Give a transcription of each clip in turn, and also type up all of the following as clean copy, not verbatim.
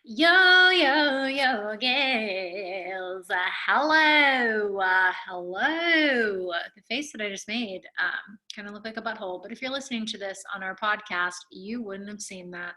Yo, yo, yo, girls. Hello. The face that I just made kind of looked like a butthole, but if you're listening to this on our podcast, you wouldn't have seen that.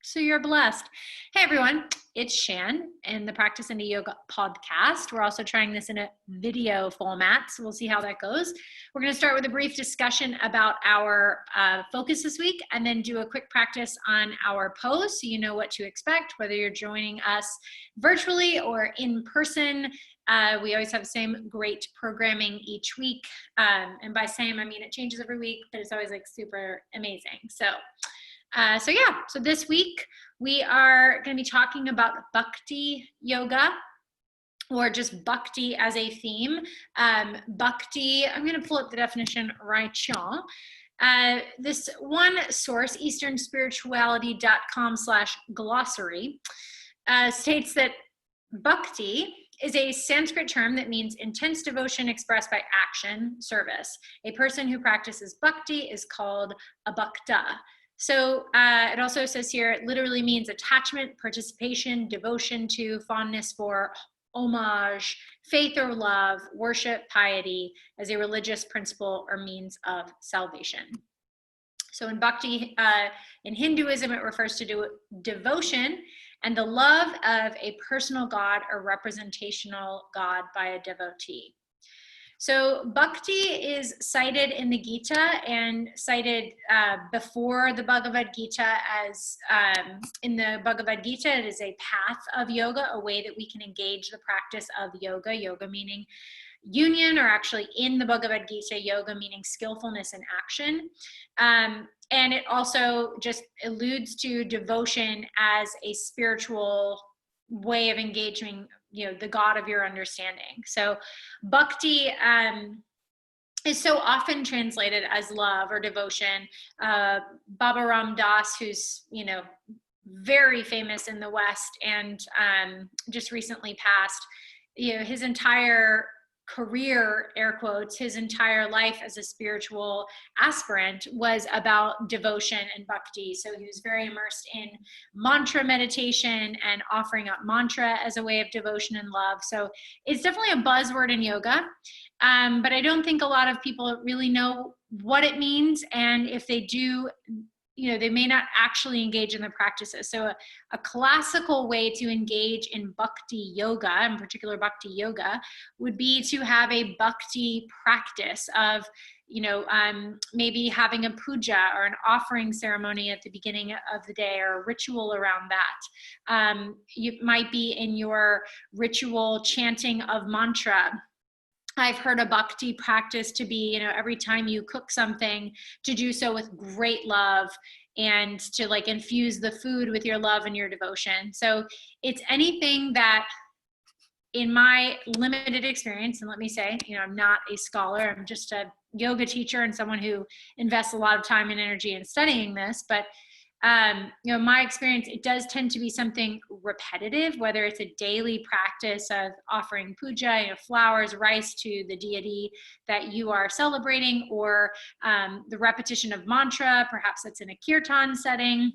So you're blessed. Hey, everyone. It's Shan in the Practice Indie Yoga podcast. We're also trying this in a video format, so we'll see how that goes. We're going to start with a brief discussion about our focus this week and then do a quick practice on our pose so you know what to expect, whether you're joining us virtually or in person. We always have the same great programming each week. And by same, I mean it changes every week, but it's always like super amazing. So this week we are going to be talking about Bhakti yoga, or just Bhakti as a theme. Bhakti, I'm going to pull up the definition right here. This one source, easternspirituality.com/glossary, states that Bhakti is a Sanskrit term that means intense devotion expressed by action, service. A person who practices Bhakti is called a bhakta. So it also says here, it literally means attachment, participation, devotion to, fondness for, homage, faith or love, worship, piety as a religious principle or means of salvation. So in Bhakti, in Hinduism, it refers to devotion and the love of a personal God or representational God by a devotee. So Bhakti is cited in the Gita and cited before the Bhagavad Gita as in the Bhagavad Gita, it is a path of yoga, a way that we can engage the practice of yoga, yoga meaning union, or actually in the Bhagavad Gita, yoga meaning skillfulness in action. And it also just alludes to devotion as a spiritual way of engaging, the God of your understanding. So Bhakti is so often translated as love or devotion. Baba Ram Das, who's, very famous in the West and just recently passed, his entire career, air quotes, his entire life as a spiritual aspirant was about devotion and bhakti. So he was very immersed in mantra meditation and offering up mantra as a way of devotion and love. So it's definitely a buzzword in yoga, but I don't think a lot of people really know what it means. And if they do, they may not actually engage in the practices. So a classical way to engage in bhakti yoga, in particular bhakti yoga, would be to have a bhakti practice of, maybe having a puja or an offering ceremony at the beginning of the day, or a ritual around that. You might be in your ritual chanting of mantra. I've heard a bhakti practice to be, every time you cook something, to do so with great love and to like infuse the food with your love and your devotion. So it's anything that, in my limited experience, and let me say, I'm not a scholar, I'm just a yoga teacher and someone who invests a lot of time and energy in studying this, but my experience, it does tend to be something repetitive, whether it's a daily practice of offering puja, flowers, rice to the deity that you are celebrating, or the repetition of mantra, perhaps that's in a kirtan setting.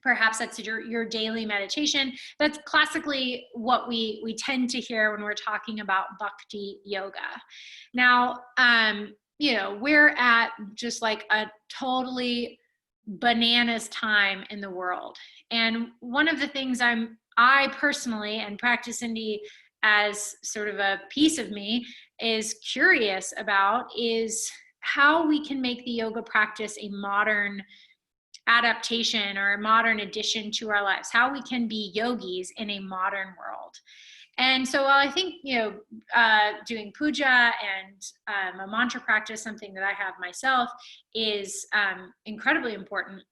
Perhaps that's your daily meditation. That's classically what we tend to hear when we're talking about bhakti yoga. Now, we're at just like a totally bananas time in the world. And one of the things I personally, and Practice Indie as sort of a piece of me, is curious about is how we can make the yoga practice a modern adaptation or a modern addition to our lives, how we can be yogis in a modern world. And so while I think, doing puja and a mantra practice, something that I have myself, is incredibly important,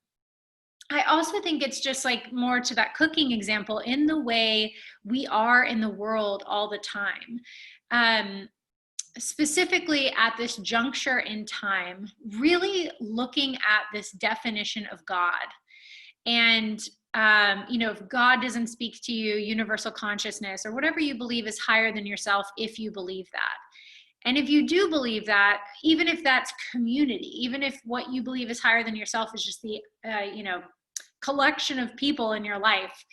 I also think it's just like more to that cooking example, in the way we are in the world all the time. Specifically at this juncture in time, really looking at this definition of God. And if God doesn't speak to you, universal consciousness, or whatever you believe is higher than yourself, if you believe that. And if you do believe that, even if that's community, even if what you believe is higher than yourself is just the, collection of people in your life,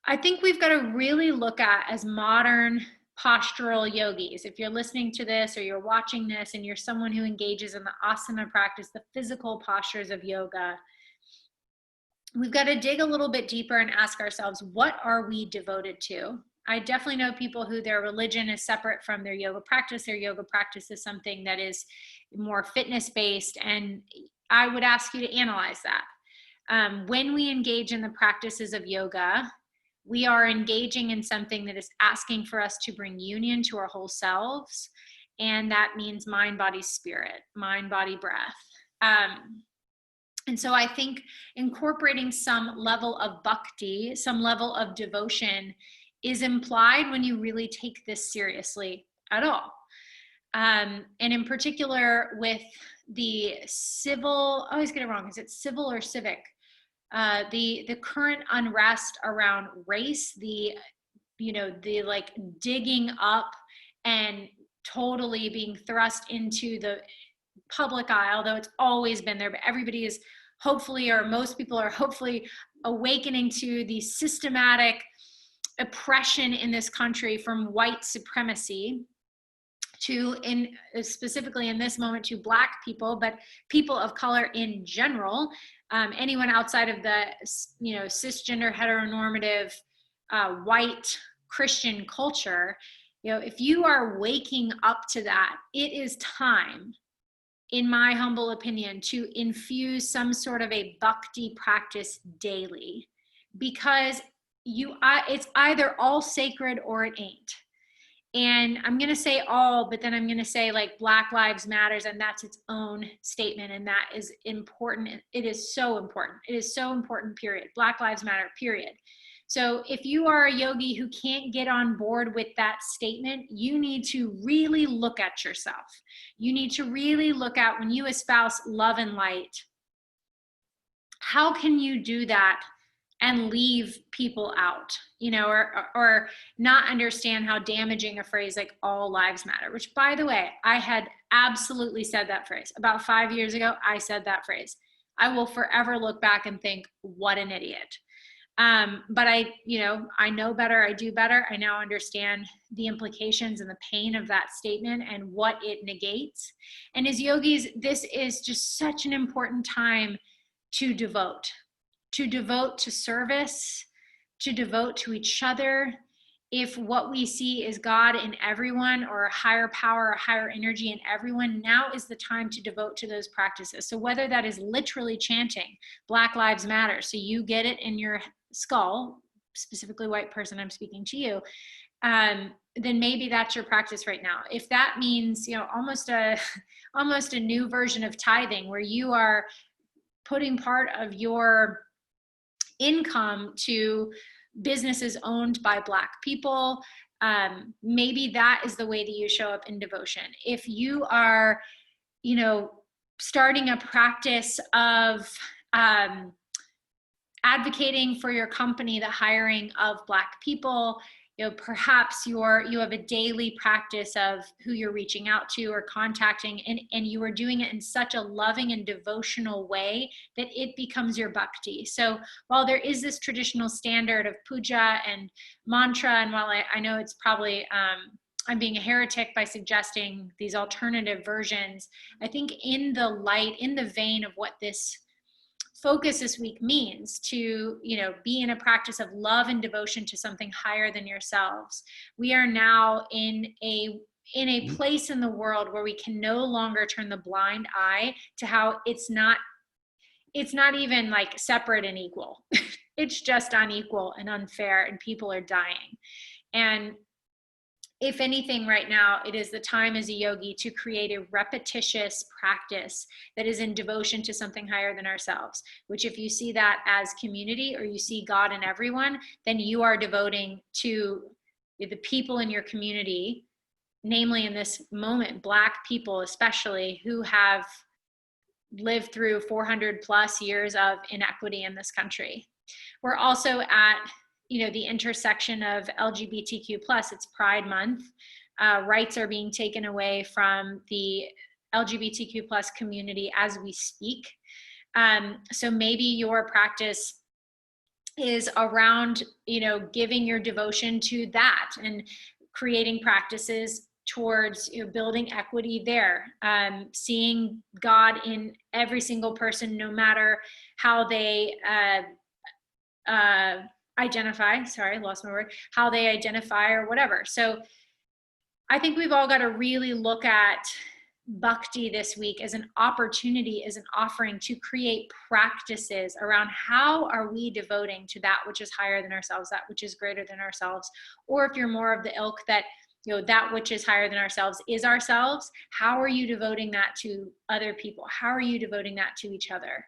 I think we've got to really look at, as modern postural yogis, if you're listening to this or you're watching this and you're someone who engages in the asana practice, the physical postures of yoga, we've got to dig a little bit deeper and ask ourselves, what are we devoted to? I definitely know people who their religion is separate from their yoga practice. Their yoga practice is something that is more fitness-based, and I would ask you to analyze that. When we engage in the practices of yoga, we are engaging in something that is asking for us to bring union to our whole selves, and that means mind, body, spirit, mind, body, breath. And so I think incorporating some level of bhakti, some level of devotion, is implied when you really take this seriously at all. And in particular with the civil, I always get it wrong, is it civil or civic? The current unrest around race, the like digging up and totally being thrust into the public eye, although it's always been there, but everybody is hopefully, or most people are hopefully, awakening to the systematic oppression in this country from white supremacy to, specifically in this moment, to Black people, but people of color in general, anyone outside of the cisgender heteronormative white Christian culture. If you are waking up to that, it is time, in my humble opinion, to infuse some sort of a bhakti practice daily, because it's either all sacred or it ain't. And I'm going to say all, but then I'm going to say like Black Lives Matters, and that's its own statement, and that is important. It is so important. It is so important, period. Black Lives Matter, period. So if you are a yogi who can't get on board with that statement, you need to really look at yourself. You need to really look at, when you espouse love and light, how can you do that and leave people out, or not understand how damaging a phrase like all lives matter, which, by the way, I had absolutely said that phrase. About 5 years ago, I said that phrase. I will forever look back and think, what an idiot. But I know better, I do better. I now understand the implications and the pain of that statement and what it negates. And as yogis, this is just such an important time to devote to service, to devote to each other. If what we see is God in everyone, or a higher power, a higher energy in everyone, now is the time to devote to those practices. So whether that is literally chanting Black Lives Matter, so you get it in your skull, specifically white person, I'm speaking to you, then maybe that's your practice right now. If that means, almost a new version of tithing, where you are putting part of your income to businesses owned by Black people, maybe that is the way that you show up in devotion. If you are, starting a practice of advocating for your company the hiring of Black people, perhaps you have a daily practice of who you're reaching out to or contacting, and you are doing it in such a loving and devotional way that it becomes your bhakti. So while there is this traditional standard of puja and mantra, and while I know it's probably, I'm being a heretic by suggesting these alternative versions, I think in the vein of what this focus this week means, to be in a practice of love and devotion to something higher than yourselves. We are now in a place in the world where we can no longer turn the blind eye to how it's not even like separate and equal. It's just unequal and unfair, and people are dying. And if anything, right now, it is the time as a yogi to create a repetitious practice that is in devotion to something higher than ourselves, which, if you see that as community, or you see God in everyone, then you are devoting to the people in your community, namely in this moment, Black people especially, who have lived through 400 plus years of inequity in this country. We're also at the intersection of LGBTQ plus. It's Pride Month. Rights are being taken away from the LGBTQ plus community as we speak. So maybe your practice is around, giving your devotion to that and creating practices towards building equity there, seeing God in every single person, no matter how they identify, sorry, lost my word, how they identify or whatever. So I think we've all got to really look at Bhakti this week as an opportunity, as an offering to create practices around how are we devoting to that which is higher than ourselves, that which is greater than ourselves. Or if you're more of the ilk that, that which is higher than ourselves is ourselves, how are you devoting that to other people? How are you devoting that to each other?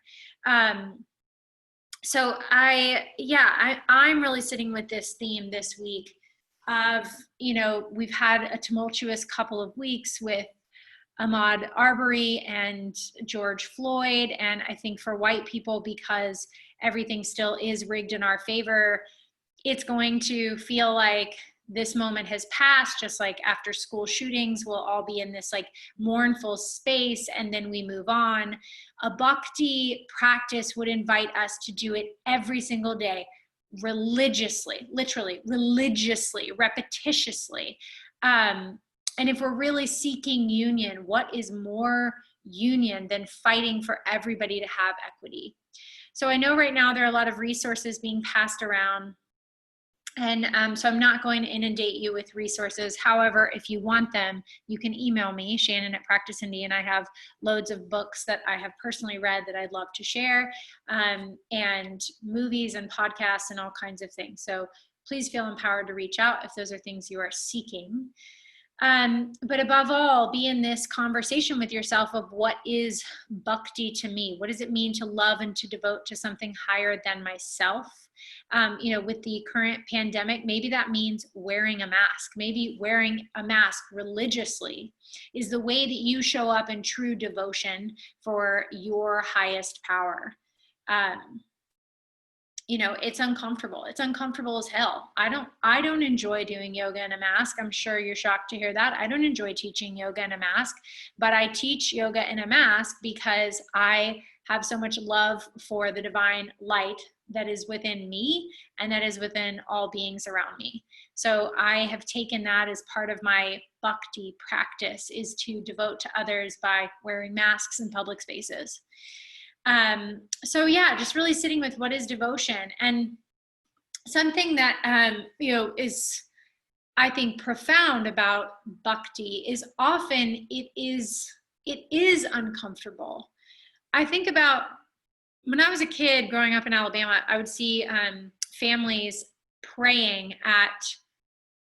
So I'm really sitting with this theme this week of, we've had a tumultuous couple of weeks with Ahmaud Arbery and George Floyd. And I think for white people, because everything still is rigged in our favor, it's going to feel like this moment has passed, just like after school shootings, we'll all be in this like mournful space and then we move on. A Bhakti practice would invite us to do it every single day, religiously, literally, religiously, repetitiously. And if we're really seeking union, what is more union than fighting for everybody to have equity? So I know right now there are a lot of resources being passed around. And so I'm not going to inundate you with resources. However, if you want them, you can email me, Shannon at Practice Indie, and I have loads of books that I have personally read that I'd love to share, and movies and podcasts and all kinds of things. So please feel empowered to reach out if those are things you are seeking. But above all, be in this conversation with yourself of what is Bhakti to me? What does it mean to love and to devote to something higher than myself? With the current pandemic, maybe that means wearing a mask. Maybe wearing a mask religiously is the way that you show up in true devotion for your highest power. It's uncomfortable. It's uncomfortable as hell. I don't enjoy doing yoga in a mask. I'm sure you're shocked to hear that. I don't enjoy teaching yoga in a mask, but I teach yoga in a mask because I have so much love for the divine light that is within me and that is within all beings around me. So I have taken that as part of my Bhakti practice, is to devote to others by wearing masks in public spaces. Just really sitting with what is devotion. And something that, is, I think, profound about Bhakti is often it is uncomfortable. I think about when I was a kid growing up in Alabama, I would see families praying at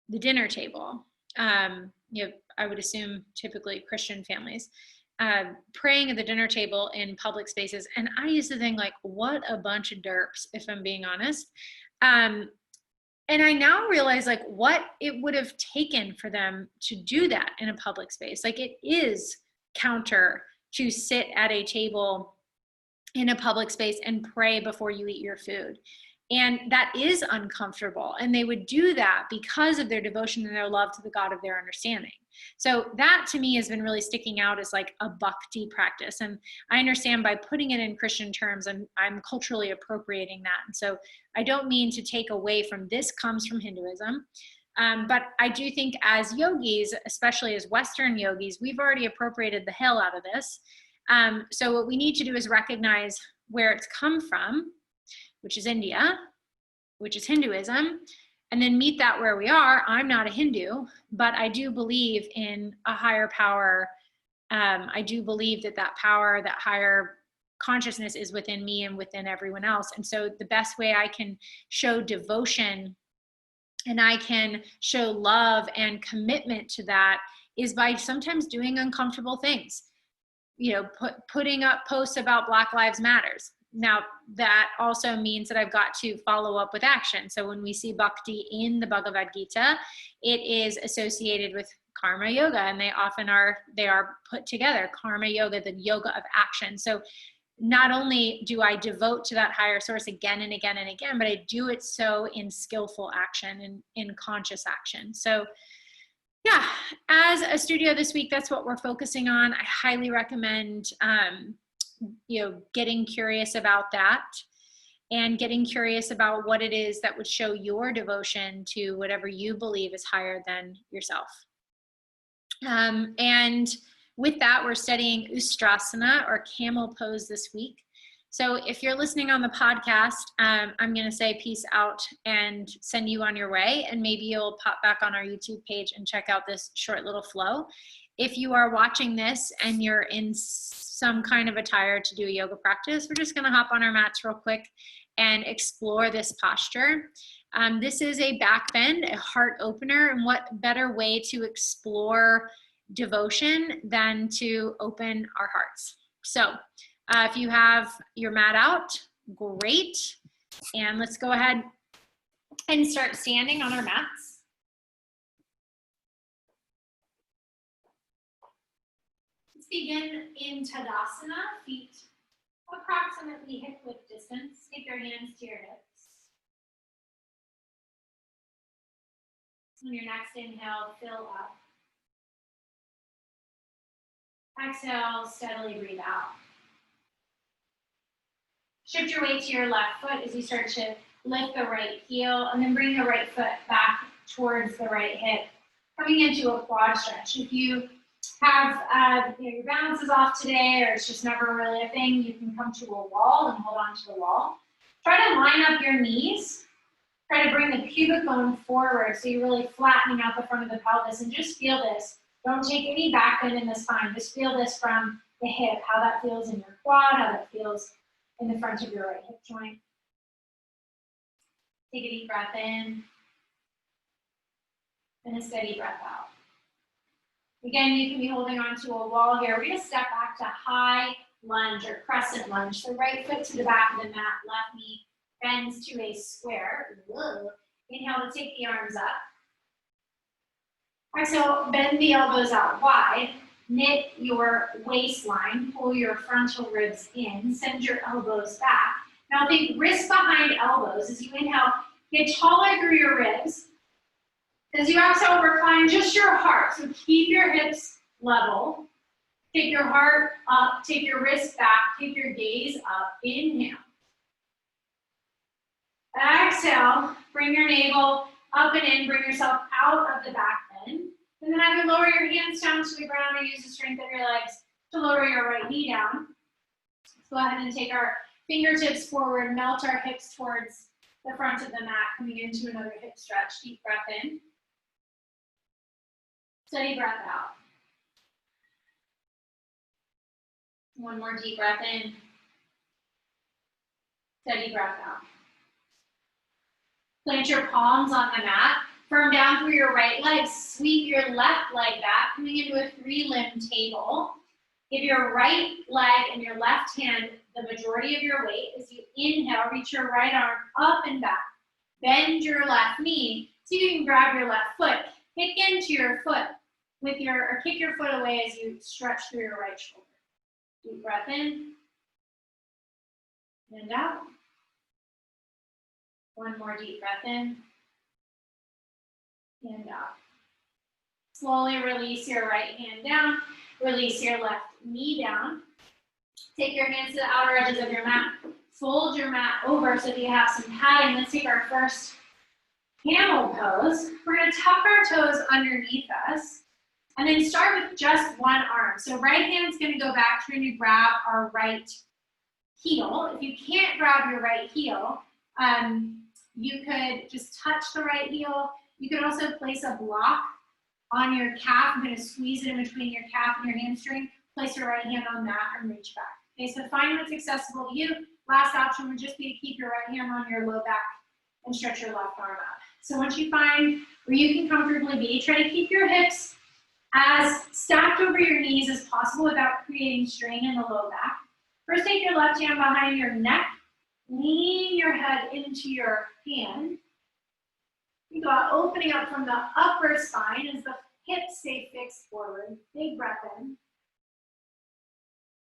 the dinner table. I would assume typically Christian families. Praying at the dinner table in public spaces. And I used to think, like, what a bunch of derps, if I'm being honest. And I now realize, like, what it would have taken for them to do that in a public space. Like, it is counter to sit at a table in a public space and pray before you eat your food. And that is uncomfortable. And they would do that because of their devotion and their love to the God of their understanding. So that to me has been really sticking out as like a Bhakti practice. And I understand by putting it in Christian terms, I'm culturally appropriating that. And so I don't mean to take away from this comes from Hinduism. But I do think as yogis, especially as Western yogis, we've already appropriated the hell out of this. So what we need to do is recognize where it's come from, which is India, which is Hinduism, and then meet that where we are. I'm not a Hindu, but I do believe in a higher power. I do believe that power, that higher consciousness is within me and within everyone else. And so the best way I can show devotion and I can show love and commitment to that is by sometimes doing uncomfortable things. Putting up posts about Black Lives Matters. Now, that also means that I've got to follow up with action. So when we see Bhakti in the Bhagavad Gita, it is associated with Karma Yoga, and they are put together, Karma Yoga, the yoga of action. So not only do I devote to that higher source again and again and again, but I do it so in skillful action and in conscious action. So yeah, as a studio this week, that's what we're focusing on. I highly recommend, getting curious about that. and getting curious about what it is that would show your devotion to whatever you believe is higher than yourself. And with that, we're studying ustrasana, or camel pose, this week. So if you're listening on the podcast, I'm going to say peace out and send you on your way, and maybe you'll pop back on our YouTube page and check out this short little flow. If you are watching this and you're in some kind of attire to do a yoga practice, we're just going to hop on our mats real quick and explore this posture. This is a back bend, a heart opener, and what better way to explore devotion than to open our hearts. So if you have your mat out, great. And let's go ahead and start standing on our mats. Let's begin in Tadasana, feet approximately hip width distance. Take your hands to your hips. On your next inhale, fill up. Exhale, steadily breathe out. Shift your weight to your left foot as you start to lift the right heel, and then bring the right foot back towards the right hip, coming into a quad stretch. If you have your balance is off today, or it's just never really a thing, you can come to a wall and hold on to the wall. Try to line up your knees. Try to bring the pubic bone forward so you're really flattening out the front of the pelvis, and just feel this. Don't take any back bend in the spine. Just feel this from the hip, how that feels in your quad, how that feels in the front of your right hip joint. Take a deep breath in and a steady breath out. Again, you can be holding onto a wall here. We're going to step back to high lunge or crescent lunge. So right foot to the back of the mat, left knee bends to a square. Whoa. Inhale to take the arms up. Exhale, bend the elbows out wide. Knit your waistline, pull your frontal ribs in, send your elbows back. Now think wrists behind elbows. As you inhale, get taller through your ribs. As you exhale, recline just your heart. So keep your hips level. Take your heart up, take your wrists back, take your gaze up. Inhale. Exhale, bring your navel up and in, bring yourself out of the back bend. And then either lower your hands down to the ground or use the strength of your legs to lower your right knee down. Let's go ahead and take our fingertips forward, melt our hips towards the front of the mat, coming into another hip stretch. Deep breath in. Steady breath out. One more deep breath in. Steady breath out. Plant your palms on the mat. Firm down through your right leg. Sweep your left leg back, coming into a three-limb table. Give your right leg and your left hand the majority of your weight. As you inhale, reach your right arm up and back. Bend your left knee so you can grab your left foot. Kick into your foot or kick your foot away as you stretch through your right shoulder. Deep breath in and out. One more deep breath in and out. Slowly release your right hand down. Release your left knee down. Take your hands to the outer edges of your mat. Fold your mat over so that you have some padding. Let's take our first camel pose. We're going to tuck our toes underneath us and then start with just one arm. So right hand's going to go back, trying to grab our right heel. If you can't grab your right heel, you could just touch the right heel. You could also place a block on your calf. I'm going to squeeze it in between your calf and your hamstring. Place your right hand on that and reach back. Okay, so find what's accessible to you. Last option would just be to keep your right hand on your low back and stretch your left arm out. So once you find where you can comfortably be, try to keep your hips as stacked over your knees as possible without creating strain in the low back. First, take your left hand behind your neck. Lean your head into your hand. You got opening up from the upper spine as the hips stay fixed forward. Big breath in.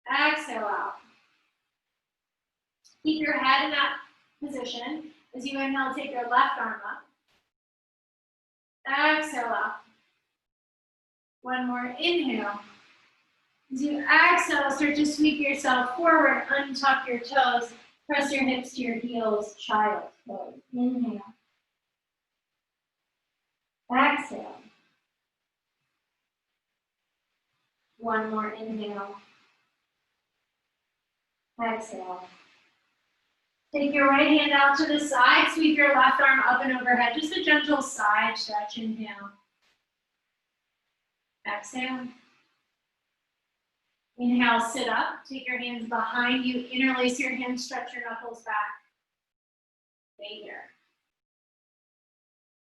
Exhale out. Keep your head in that position. As you inhale, take your left arm up. Exhale out. One more inhale. As you exhale, start to sweep yourself forward, untuck your toes, Press your hips to your heels, child pose. Inhale. Exhale. One more inhale. Exhale. Take your right hand out to the side, sweep your left arm up and overhead, just a gentle side stretch. Inhale. Exhale. Inhale, sit up. Take your hands behind you, interlace your hands, stretch your knuckles back. Stay here.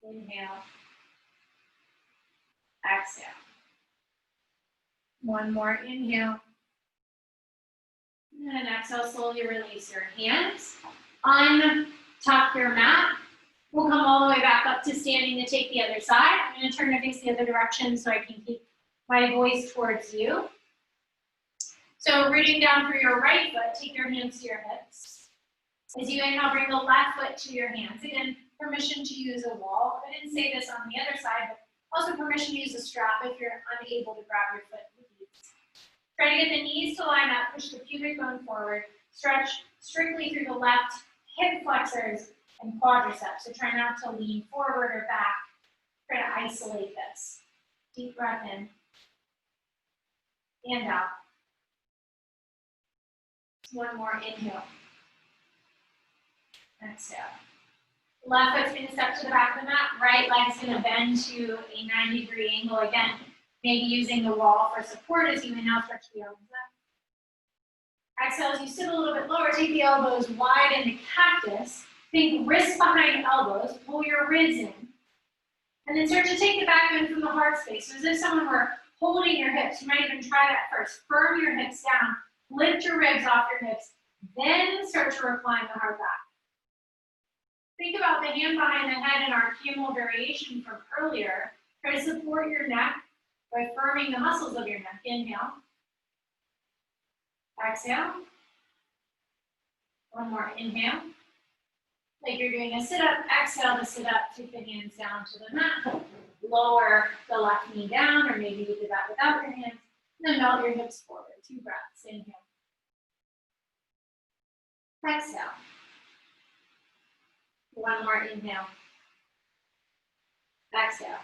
Inhale. Exhale. One more inhale. And exhale, slowly release your hands. Untuck your mat. We'll come all the way back up to standing to take the other side. I'm going to turn to face the other direction so I can keep my voice towards you. So reaching down for your right foot, take your hands to your hips. As you inhale, bring the left foot to your hands. Again, permission to use a wall. I didn't say this on the other side, but also permission to use a strap if you're unable to grab your foot with ease. Try to get the knees to line up, push the pubic bone forward, stretch strictly through the left hip flexors and quadriceps. So try not to lean forward or back. Try to isolate this. Deep breath in and out. One more inhale. Exhale. Left foot's going to step to the back of the mat. Right leg's going to bend to a 90-degree angle again. Maybe using the wall for support as you inhale, stretch the elbows up. Exhale, as you sit a little bit lower, take the elbows wide into cactus. Think wrists behind elbows, pull your ribs in. And then start to take the back bend from the heart space. So as if someone were holding your hips, you might even try that first. Firm your hips down, lift your ribs off your hips, then start to recline the heart back. Think about the hand behind the head in our camel variation from earlier. Try to support your neck by firming the muscles of your neck. Inhale. Exhale. One more inhale. Like you're doing a sit-up, exhale to sit up, take the hands down to the mat. Lower the left knee down, or maybe you did that without your hands. And then melt your hips forward. 2 breaths. Inhale. Exhale. One more inhale. Exhale.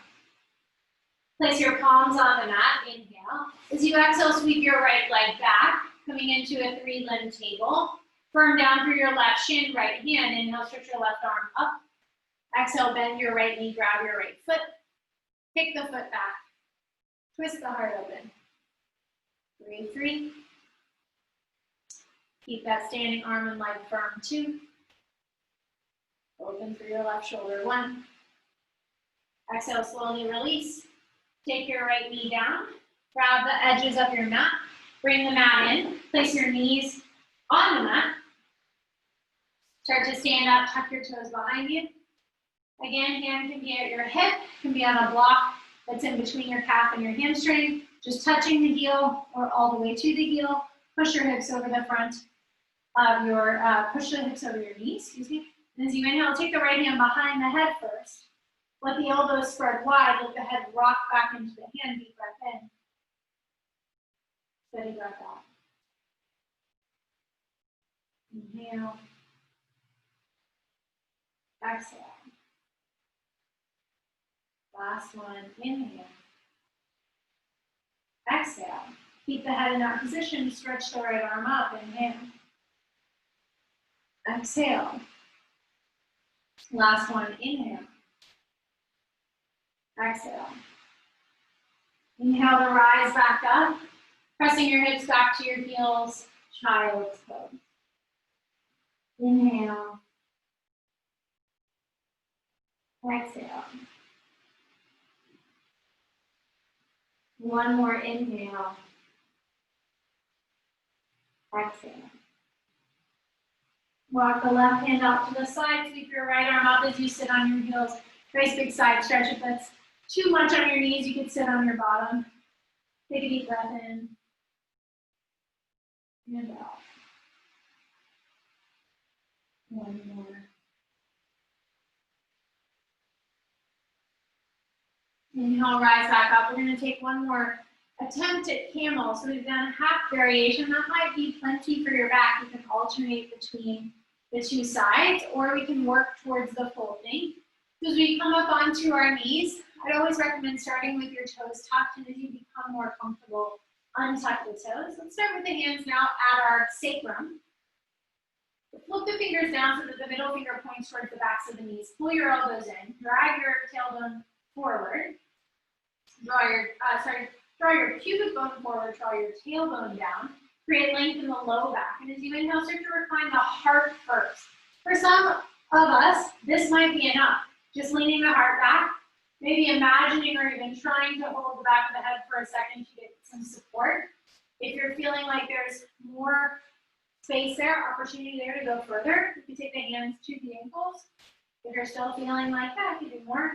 Place your palms on the mat. Inhale. As you exhale, sweep your right leg back, coming into a 3-limb table. Firm down through your left shin, right hand. Inhale, stretch your left arm up. Exhale, bend your right knee, grab your right foot. Kick the foot back. Twist the heart open. Breathe 3. Keep that standing arm and leg firm. 2. Open through your left shoulder. 1. Exhale, slowly release. Take your right knee down. Grab the edges of your mat. Bring the mat in. Place your knees on the mat. Start to stand up. Tuck your toes behind you. Again, hand can be at your hip. Can be on a block that's in between your calf and your hamstring. Just touching the heel or all the way to the heel. Push your hips over the front of your, push the hips over your knees, excuse me. And as you inhale, take the right hand behind the head first. Let the elbows spread wide. Let the head rock back into the hand. Deep breath in. Steady breath out. Inhale. Exhale. Last one. Inhale. Exhale. Keep the head in that position. Stretch the right arm up. Inhale. Exhale. Last one. Inhale. Exhale. Inhale to rise back up. Pressing your hips back to your heels. Child's pose. Inhale. Exhale. One more inhale. Exhale. Walk the left hand out to the side. Sweep your right arm up as you sit on your heels. Nice big side stretch. If that's too much on your knees, you could sit on your bottom. Take a deep breath in. And out. One more. Inhale, rise back up. We're going to take one more attempt at camel. So we've done a half variation. That might be plenty for your back. You can alternate between the two sides, or we can work towards the folding. So as we come up onto our knees, I'd always recommend starting with your toes tucked, and as you become more comfortable, untuck the toes. Let's start with the hands now at our sacrum. Flip the fingers down so that the middle finger points towards the backs of the knees. Pull your elbows in. Drag your tailbone forward. Draw your pubic bone forward. Draw your tailbone down. Create length in the low back. And as you inhale, start to recline the heart first. For some of us, this might be enough. Just leaning the heart back. Maybe imagining or even trying to hold the back of the head for a second to get some support. If you're feeling like there's more space there, opportunity there to go further, you can take the hands to the ankles. If you're still feeling like that, you can do more.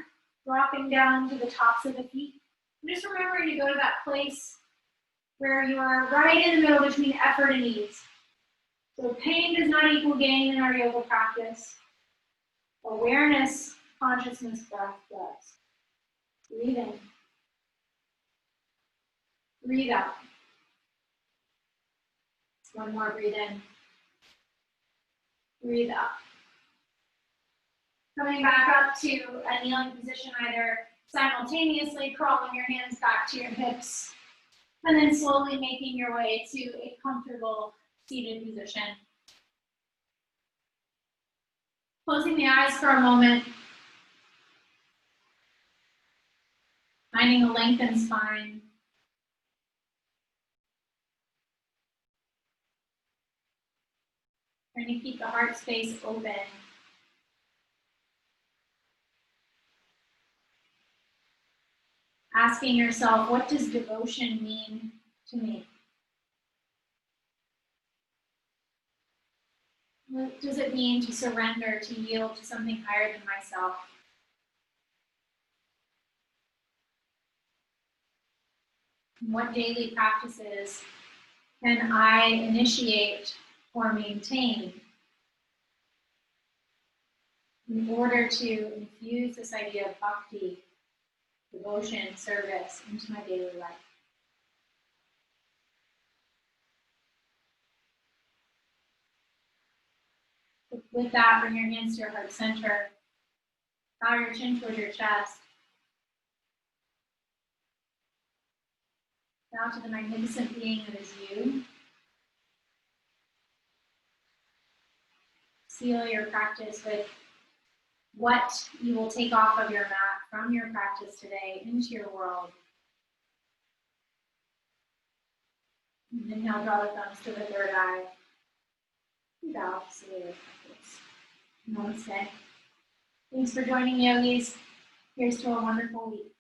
Dropping down to the tops of the feet. And just remembering to go to that place where you are right in the middle between effort and ease. So pain does not equal gain in our yoga practice. Awareness, consciousness, breath does. Breathe in. Breathe out. One more, breathe in. Breathe out. Coming back up to a kneeling position, either simultaneously crawling your hands back to your hips, and then slowly making your way to a comfortable seated position. Closing the eyes for a moment. Finding a lengthened spine. Trying to keep the heart space open. Asking yourself, what does devotion mean to me? What does it mean to surrender, to yield to something higher than myself? What daily practices can I initiate or maintain in order to infuse this idea of bhakti, devotion, service into my daily life? With that, bring your hands to your heart center. Bow your chin towards your chest. Bow to the magnificent being that is you. Seal your practice with what you will take off of your mat from your practice today into your world. Inhale, draw the thumbs to the third eye. Bow to seal your practice. Namaste. Thanks for joining, yogis. Here's to a wonderful week.